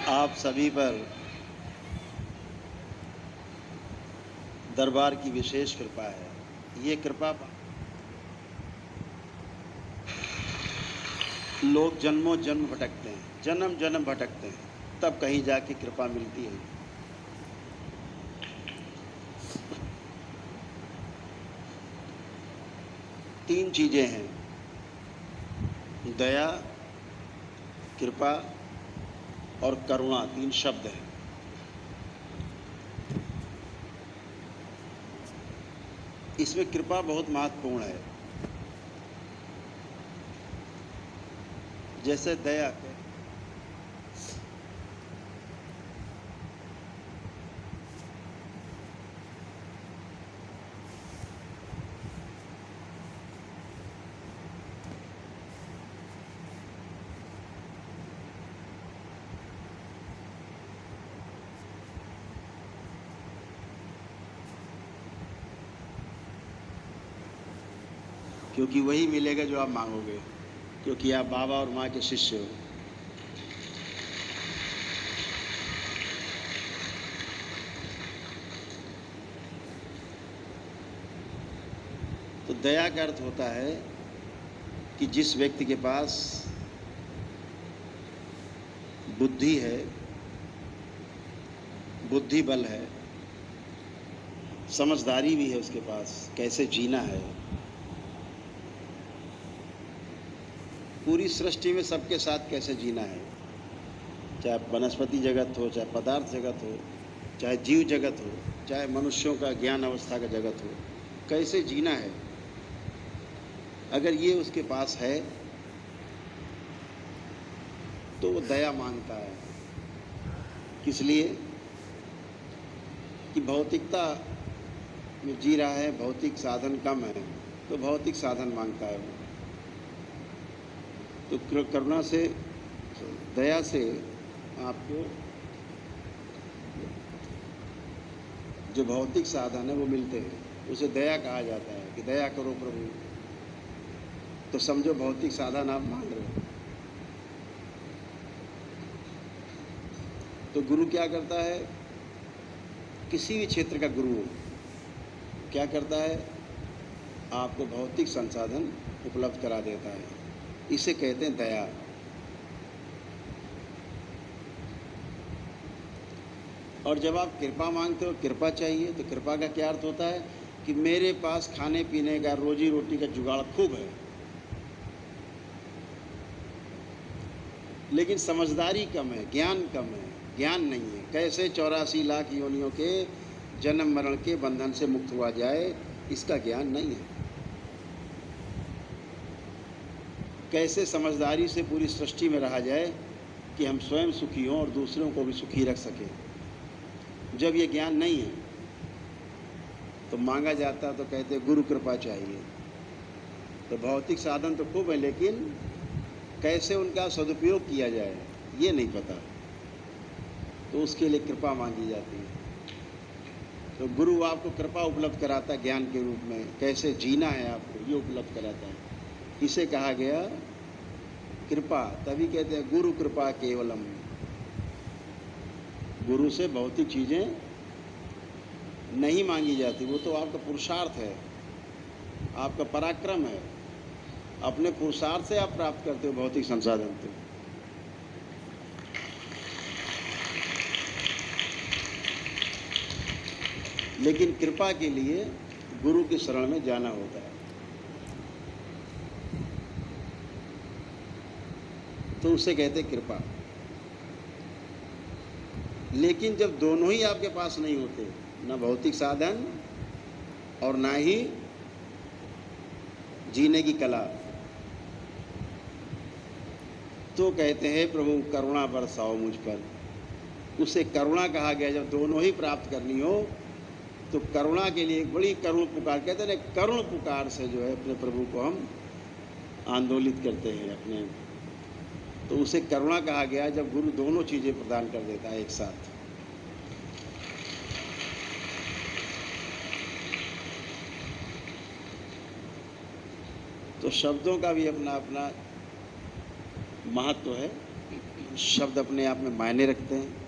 आप सभी पर दरबार की विशेष कृपा है। ये कृपा लोग जन्मों जन्म भटकते हैं, जन्म जन्म भटकते हैं, तब कहीं जाके कृपा मिलती है। तीन चीजें हैं, दया, कृपा और करुणा, तीन शब्द हैं। इसमें कृपा बहुत महत्वपूर्ण है। जैसे दया क्योंकि वही मिलेगा जो आप मांगोगे, क्योंकि आप बाबा और माँ के शिष्य हो। तो दया का अर्थ होता है कि जिस व्यक्ति के पास बुद्धि है, बुद्धि बल है, समझदारी भी है उसके पास, कैसे जीना है। पूरी सृष्टि में सबके साथ कैसे जीना है, चाहे वनस्पति जगत हो, चाहे पदार्थ जगत हो, चाहे जीव जगत हो, चाहे मनुष्यों का ज्ञान अवस्था का जगत हो, कैसे जीना है। अगर ये उसके पास है तो वो दया मांगता है। किस लिए? कि भौतिकता में जी रहा है, भौतिक साधन कम है, तो भौतिक साधन मांगता है वो। तो करुणा से, दया से आपको जो भौतिक साधन है वो मिलते हैं, उसे दया कहा जाता है कि दया करो प्रभु। तो समझो भौतिक साधन आप मांग रहे हो। तो गुरु क्या करता है? किसी भी क्षेत्र का गुरु क्या करता है? आपको भौतिक संसाधन उपलब्ध करा देता है। इसे कहते हैं दया। और जब आप कृपा मांगते हो, कृपा चाहिए, तो कृपा का क्या अर्थ होता है? कि मेरे पास खाने पीने का, रोजी रोटी का जुगाड़ खूब है, लेकिन समझदारी कम है, ज्ञान कम है, ज्ञान नहीं है। कैसे 84 लाख योनियों के जन्म मरण के बंधन से मुक्त हुआ जाए, इसका ज्ञान नहीं है। कैसे समझदारी से पूरी सृष्टि में रहा जाए कि हम स्वयं सुखी हों और दूसरों को भी सुखी रख सकें, जब ये ज्ञान नहीं है तो मांगा जाता तो कहते गुरु कृपा चाहिए। तो भौतिक साधन तो खूब है, लेकिन कैसे उनका सदुपयोग किया जाए ये नहीं पता, तो उसके लिए कृपा मांगी जाती है। तो गुरु आपको कृपा उपलब्ध कराता है, ज्ञान के रूप में कैसे जीना है आपको ये उपलब्ध कराता है। इसे कहा गया कृपा। तभी कहते हैं गुरु कृपा केवलम। गुरु से भौतिक चीज़ें नहीं मांगी जाती, वो तो आपका पुरुषार्थ है, आपका पराक्रम है। अपने पुरुषार्थ से आप प्राप्त करते हो भौतिक संसाधन। तो लेकिन कृपा के लिए गुरु की शरण में जाना होता है। तो उसे कहते कृपा। लेकिन जब दोनों ही आपके पास नहीं होते, ना भौतिक साधन और ना ही जीने की कला, तो कहते हैं प्रभु करुणा बरसाओ मुझ पर। उसे करुणा कहा गया। जब दोनों ही प्राप्त करनी हो तो करुणा के लिए एक बड़ी करुण पुकार, कहते हैं ना, करुण पुकार से जो है अपने प्रभु को हम आंदोलित करते हैं अपने। तो उसे करुणा कहा गया जब गुरु दोनों चीज़ें प्रदान कर देता है एक साथ। तो शब्दों का भी अपना अपना महत्व है। शब्द अपने आप में मायने रखते हैं।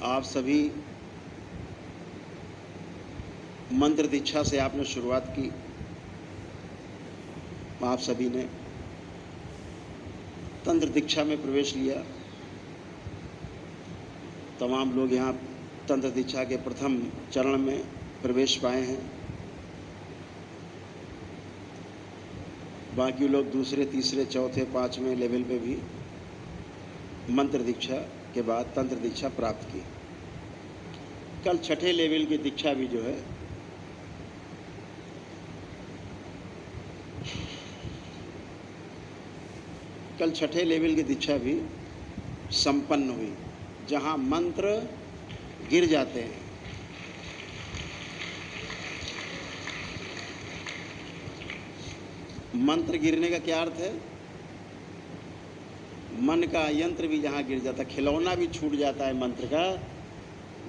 आप सभी मंत्र दीक्षा से आपने शुरुआत की। आप सभी ने तंत्र दीक्षा में प्रवेश लिया। तमाम लोग यहाँ तंत्र दीक्षा के प्रथम चरण में प्रवेश पाए हैं। बाकी लोग दूसरे, तीसरे, चौथे, पांचवें लेवल पे भी मंत्र दीक्षा के बाद तंत्र दीक्षा प्राप्त की। कल छठे लेवल की दीक्षा भी जो है कल छठे लेवल की दीक्षा भी संपन्न हुई, जहां मंत्र गिर जाते हैं। मंत्र गिरने का क्या अर्थ है? मन का यंत्र भी जहां गिर जाता है, खिलौना भी छूट जाता है मंत्र का,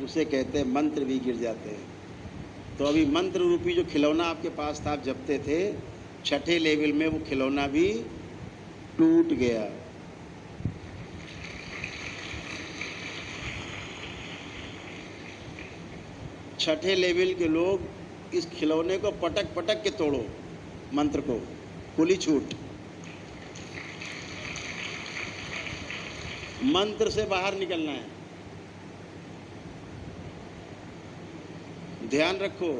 उसे कहते हैं मंत्र भी गिर जाते हैं। तो अभी मंत्र रूपी जो खिलौना आपके पास था, आप जपते थे, छठे लेवल में वो खिलौना भी टूट गया। छठे लेवल के लोग इस खिलौने को पटक पटक के तोड़ो, मंत्र को, खुली छूट। मंत्र से बाहर निकलना है। ध्यान रखो,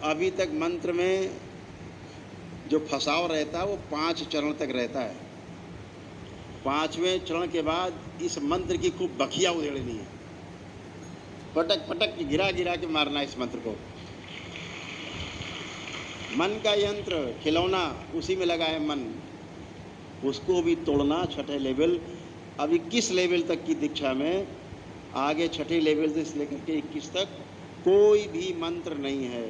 अभी तक मंत्र में जो फंसाव रहता है वो 5 चरण तक रहता है। 5वें चरण के बाद इस मंत्र की खूब बखिया उधेड़नी है, पटक पटक के गिरा गिरा के मारना है इस मंत्र को। मन का यंत्र, खिलौना, उसी में लगा है मन, उसको भी तोड़ना। छठे लेवल, अभी 21 लेवल तक की दीक्षा में, आगे छठे लेवल से लेकर के 21 तक कोई भी मंत्र नहीं है।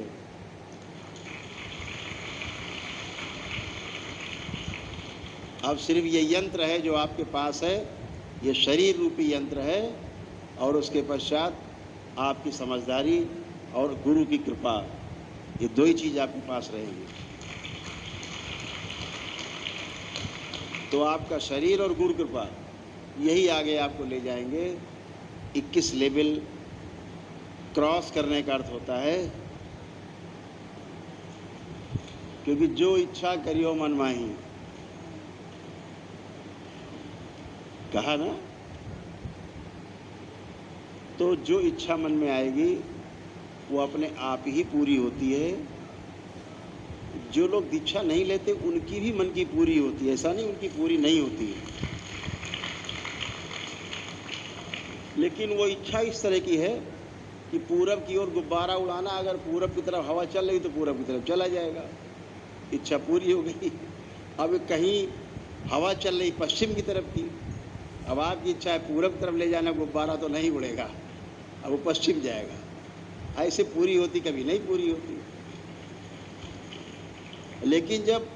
अब सिर्फ ये यंत्र है जो आपके पास है, ये शरीर रूपी यंत्र है, और उसके पश्चात आपकी समझदारी और गुरु की कृपा, ये 2 ही चीज़ आपके पास रहेंगी। तो आपका शरीर और गुरु कृपा, यही आगे आपको ले जाएंगे। 21 लेवल क्रॉस करने का अर्थ होता है, क्योंकि जो इच्छा करियो मन माही, कहा ना। तो जो इच्छा मन में आएगी वो अपने आप ही पूरी होती है। जो लोग दीक्षा नहीं लेते उनकी भी मन की पूरी होती है, ऐसा नहीं उनकी पूरी नहीं होती है, लेकिन वो इच्छा इस तरह की है कि पूरब की ओर गुब्बारा उड़ाना। अगर पूरब की तरफ हवा चल रही तो पूरब की तरफ चला जाएगा, इच्छा पूरी हो गई। अब कहीं हवा चल रही पश्चिम की तरफ की, अब आपकी इच्छा है पूरब की तरफ ले जाना गुब्बारा, तो नहीं उड़ेगा, अब वो पश्चिम जाएगा। ऐसे पूरी होती कभी नहीं पूरी होती। लेकिन जब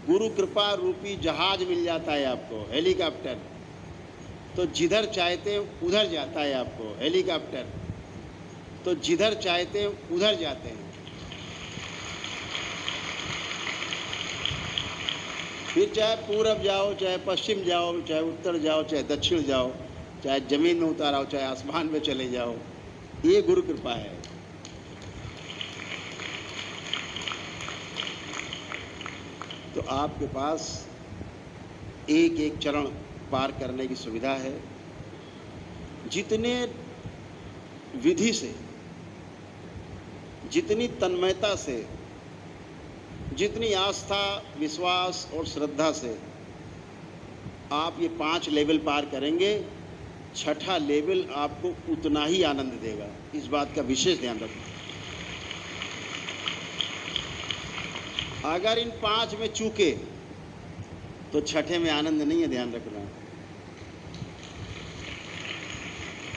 गुरु कृपा रूपी जहाज मिल जाता है आपको, हेलीकॉप्टर, तो जिधर चाहते हैं उधर जाता है आपको। हेलीकॉप्टर तो जिधर चाहते हैं उधर जाते हैं। फिर चाहे पूरब जाओ, चाहे पश्चिम जाओ, चाहे उत्तर जाओ, चाहे दक्षिण जाओ, चाहे जमीन में उतार आओ, चाहे आसमान में चले जाओ, ये गुरु कृपा है। तो आपके पास एक एक चरण पार करने की सुविधा है। जितने विधि से, जितनी तन्मयता से, जितनी आस्था, विश्वास और श्रद्धा से आप ये 5 लेवल पार करेंगे, छठा लेवल आपको उतना ही आनंद देगा। इस बात का विशेष ध्यान रखना। अगर इन 5 में चूके तो छठे में आनंद नहीं है, ध्यान रखना।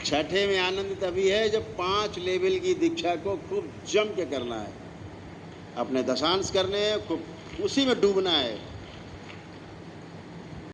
छठे में आनंद तभी है जब 5 लेवल की दीक्षा को खूब जम के करना है, अपने दशांश करने हैं, खूब उसी में डूबना है।